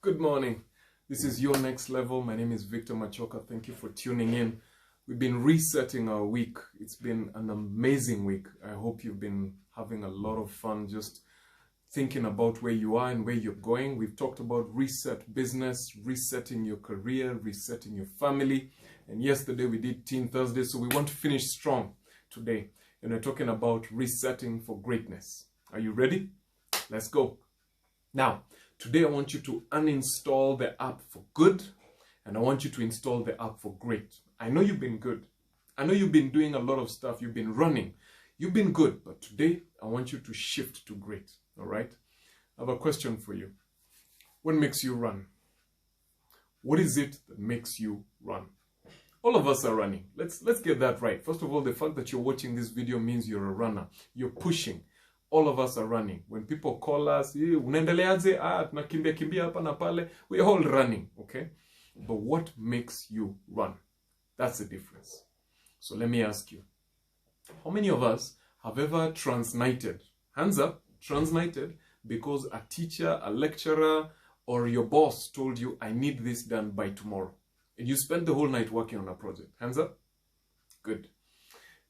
Good morning. This is Your Next Level. My name is Victor Machoka. Thank you for tuning in. We've been resetting our week. It's been an amazing week. I hope you've been having a lot of fun just thinking about where you are and where you're going. We've talked about reset business, resetting your career, resetting your family. And yesterday we did Teen Thursday, so we want to finish strong today. And we're talking about resetting for greatness. Are you ready? Let's go. Now, today I want you to uninstall the app for good, and I want you to install the app for great. I know you've been good. I know you've been doing a lot of stuff. You've been running. You've been good, but today I want you to shift to great. All right? I have a question for you. What makes you run? What is it that makes you run? All of us are running. Let's get that right. First of all, the fact that you're watching this video means you're a runner. You're pushing. All of us are running. When people call us, unaendeleaje? Tunakimbia hapa na pale. We're all running, okay? But what makes you run? That's the difference. So let me ask you, how many of us have ever transnited? Hands up, transnited, because a teacher, a lecturer, or your boss told you, I need this done by tomorrow. And you spent the whole night working on a project. Hands up? Good.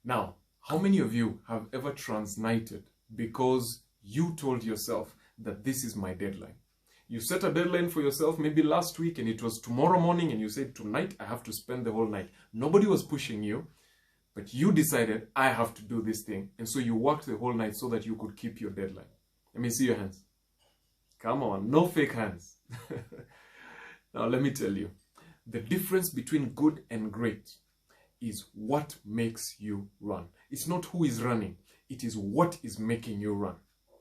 Now, how many of you have ever transnited because you told yourself that this is my deadline? You set a deadline for yourself maybe last week and it was tomorrow morning and you said, tonight I have to spend the whole night. Nobody was pushing you, but you decided, I have to do this thing. And so you worked the whole night so that you could keep your deadline. Let me see your hands. Come on, no fake hands. Now let me tell you, the difference between good and great is what makes you run. It's not who is running. It is what is making you run.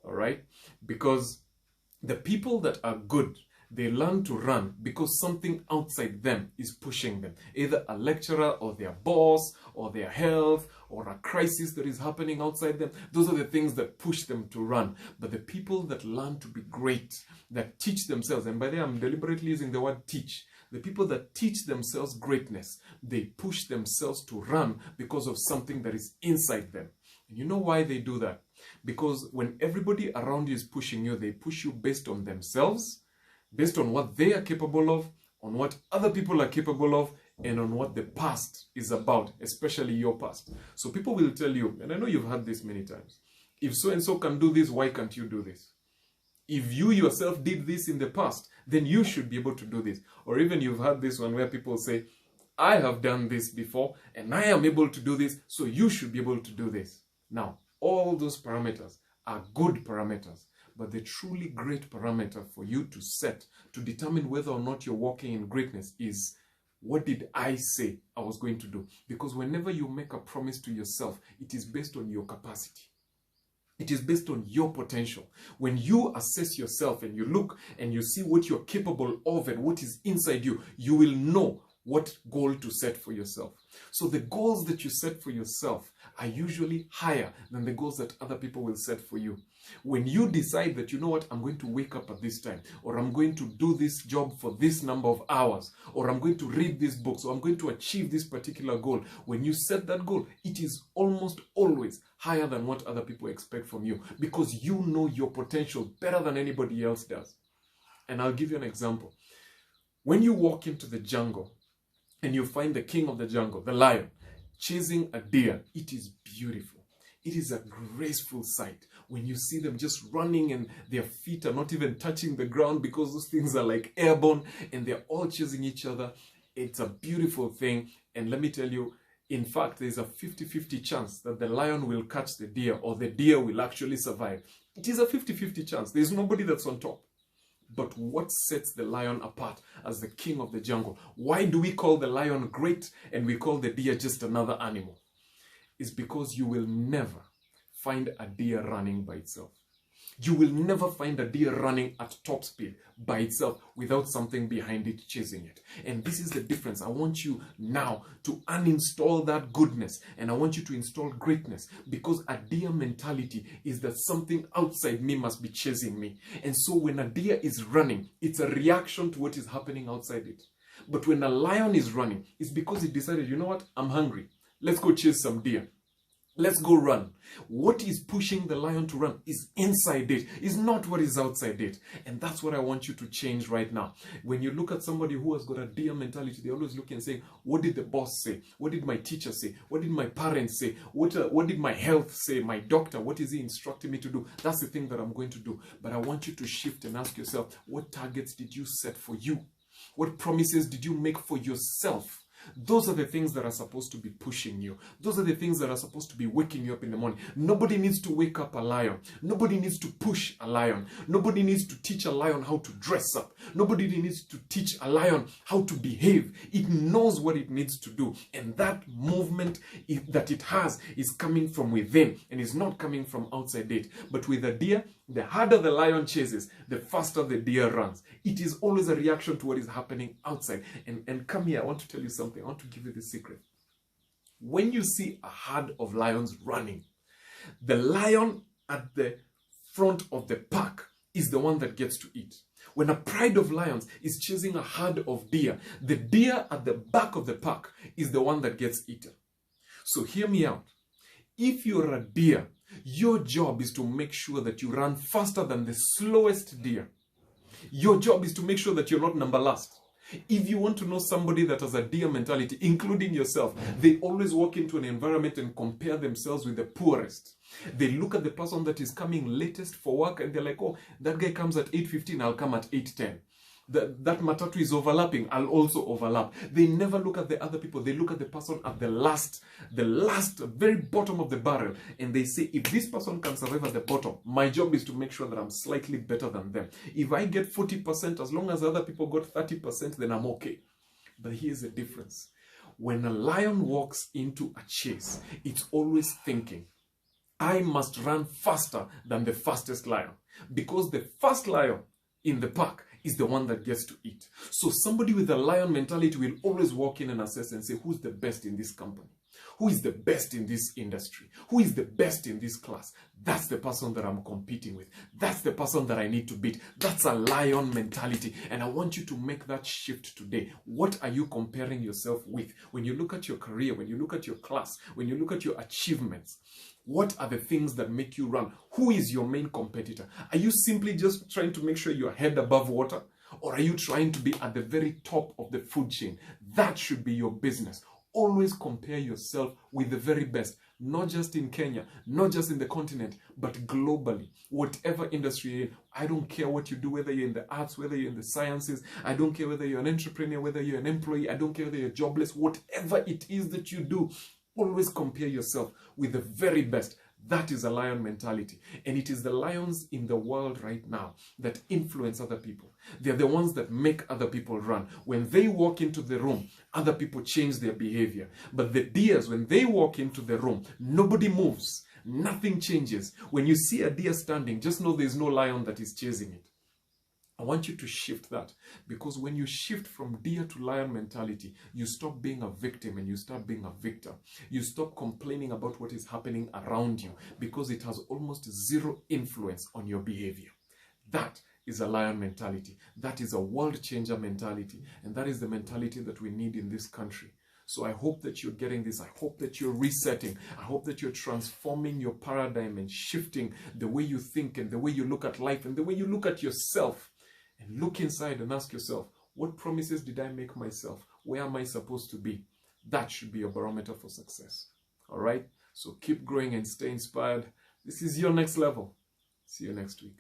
All right? Because the people that are good, they learn to run because something outside them is pushing them. Either a lecturer or their boss or their health or a crisis that is happening outside them. Those are the things that push them to run. But the people that learn to be great, that teach themselves, and by the way, I'm deliberately using the word teach. The people that teach themselves greatness, they push themselves to run because of something that is inside them. And you know why they do that? Because when everybody around you is pushing you, they push you based on themselves, based on what they are capable of, on what other people are capable of, and on what the past is about, especially your past. So people will tell you, and I know you've heard this many times, if so-and-so can do this, why can't you do this? If you yourself did this in the past, then you should be able to do this. Or even you've heard this one where people say, I have done this before, and I am able to do this, so you should be able to do this. Now, all those parameters are good parameters, but the truly great parameter for you to set to determine whether or not you're walking in greatness is, what did I say I was going to do? Because whenever you make a promise to yourself, it is based on your capacity. It is based on your potential. When you assess yourself and you look and you see what you're capable of and what is inside you, you will know what goal to set for yourself. So the goals that you set for yourself are usually higher than the goals that other people will set for you. When you decide that, you know what, I'm going to wake up at this time, or I'm going to do this job for this number of hours, or I'm going to read this book, so I'm going to achieve this particular goal. When you set that goal, it is almost always higher than what other people expect from you, because you know your potential better than anybody else does. And I'll give you an example. When you walk into the jungle, and you find the king of the jungle, the lion, chasing a deer, it is beautiful. It is a graceful sight when you see them just running and their feet are not even touching the ground because those things are like airborne and they're all chasing each other. It's a beautiful thing. And let me tell you, in fact, there's a 50-50 chance that the lion will catch the deer or the deer will actually survive. It is a 50-50 chance. There's nobody that's on top. But what sets the lion apart as the king of the jungle? Why do we call the lion great and we call the deer just another animal? It's because you will never find a deer running by itself. You will never find a deer running at top speed by itself without something behind it chasing it. And this is the difference. I want you now to uninstall that goodness and I want you to install greatness, because a deer mentality is that something outside me must be chasing me. And so when a deer is running, it's a reaction to what is happening outside it. But when a lion is running, it's because it decided, you know what, I'm hungry. Let's go chase some deer. Let's go run. What is pushing the lion to run is inside it, is not what is outside it. And that's what I want you to change right now. When you look at somebody who has got a deer mentality, they always look and say, what did the boss say? What did my teacher say? What did my parents say? What did my health say? My doctor, what is he instructing me to do? That's the thing that I'm going to do. But I want you to shift and ask yourself, what targets did you set for you? What promises did you make for yourself? Those are the things that are supposed to be pushing you. Those are the things that are supposed to be waking you up in the morning. Nobody needs to wake up a lion. Nobody needs to push a lion. Nobody needs to teach a lion how to dress up. Nobody needs to teach a lion how to behave. It knows what it needs to do. And that movement that it has is coming from within and is not coming from outside it. But with a deer, the harder the lion chases, the faster the deer runs. It is always a reaction to what is happening outside. And come here, I want to tell you something. I want to give you the secret. When you see a herd of lions running, the lion at the front of the pack is the one that gets to eat. When a pride of lions is chasing a herd of deer, the deer at the back of the pack is the one that gets eaten. So hear me out. If you're a deer, your job is to make sure that you run faster than the slowest deer. Your job is to make sure that you're not number last. If you want to know somebody that has a deer mentality, including yourself, they always walk into an environment and compare themselves with the poorest. They look at the person that is coming latest for work and they're like, oh, that guy comes at 8:15, I'll come at 8:10. That matatu is overlapping, I'll also overlap. They never look at the other people. They look at the person at the last, very bottom of the barrel. And they say, if this person can survive at the bottom, my job is to make sure that I'm slightly better than them. If I get 40%, as long as other people got 30%, then I'm okay. But here's the difference. When a lion walks into a chase, it's always thinking, I must run faster than the fastest lion. Because the fast lion in the pack is the one that gets to eat. So somebody with a lion mentality will always walk in and assess and say, who's the best in this company? Who is the best in this industry? Who is the best in this class? That's the person that I'm competing with. That's the person that I need to beat. That's a lion mentality. And I want you to make that shift today. What are you comparing yourself with? When you look at your career, when you look at your class, when you look at your achievements, what are the things that make you run? Who is your main competitor? Are you simply just trying to make sure you're head above water? Or are you trying to be at the very top of the food chain? That should be your business. Always compare yourself with the very best, not just in Kenya, not just in the continent, but globally. Whatever industry you're in, I don't care what you do, whether you're in the arts, whether you're in the sciences, I don't care whether you're an entrepreneur, whether you're an employee, I don't care whether you're jobless, whatever it is that you do, always compare yourself with the very best. That is a lion mentality. And it is the lions in the world right now that influence other people. They're the ones that make other people run. When they walk into the room, other people change their behavior. But the deers, when they walk into the room, nobody moves. Nothing changes. When you see a deer standing, just know there's no lion that is chasing it. I want you to shift that, because when you shift from deer to lion mentality, you stop being a victim and you start being a victor. You stop complaining about what is happening around you because it has almost zero influence on your behavior. That is a lion mentality. That is a world changer mentality. And that is the mentality that we need in this country. So I hope that you're getting this. I hope that you're resetting. I hope that you're transforming your paradigm and shifting the way you think and the way you look at life and the way you look at yourself. And look inside and ask yourself, what promises did I make myself? Where am I supposed to be? That should be your barometer for success. All right? So keep growing and stay inspired. This is Your Next Level. See you next week.